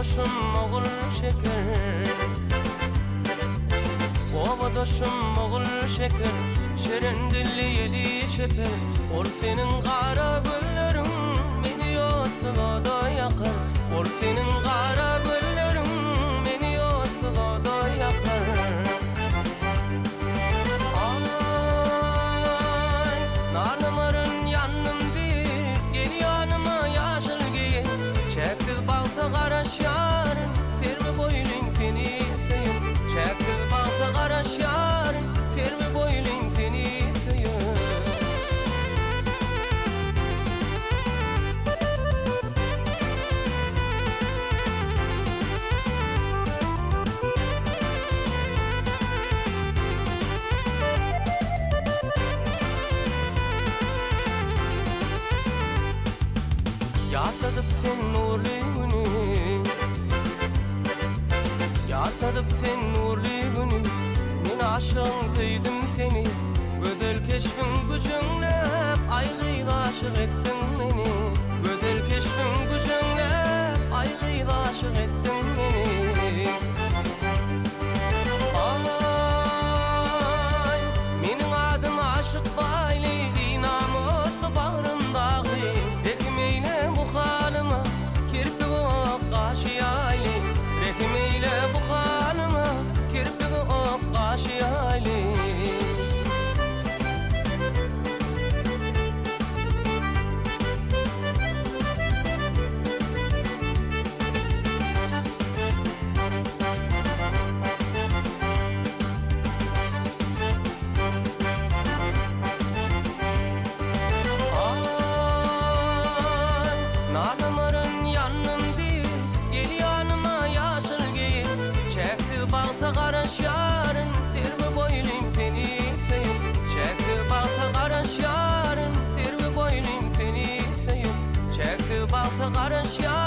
doşum oğul şeker, ova doşum oğul şeker, şerin dilli yeli şeper. Ol senin kara güllerin meni yosula da yakar. Ol senin kara güllerin meni yosula da yakar. Ay, narnamarın yanım deyip gel yanıma yaşıl giyin. Çeksiz balta karaş yarın, servi boylun seni sevim. Çeksiz balta karaş yarın, servi boylun seni sevim. Yatladıp sen nurlu günü, yatladıp sen nurlu günü. Men aşığın sevdim seni, gödel keşfin gücünle aygıyla aşık ettin beni. Gödel keşfin gücünle aygıyla aşık ettin beni. Ay, menin adım aşık bayli, sinam otlu bağrımdağı. Rekmeyle bu halıma kirpik ok kaşıyayli. Rekmeyle bu halıma kirpik ok kaşıyayli. Narnamarın yanım değil, gel yanıma yaşıl giyin. Çeksiz balta karaş yarın, servi boylum seni sevim. Çeksiz balta karaş yarın, servi boylum seni sevim. Çeksiz balta karaş yarın.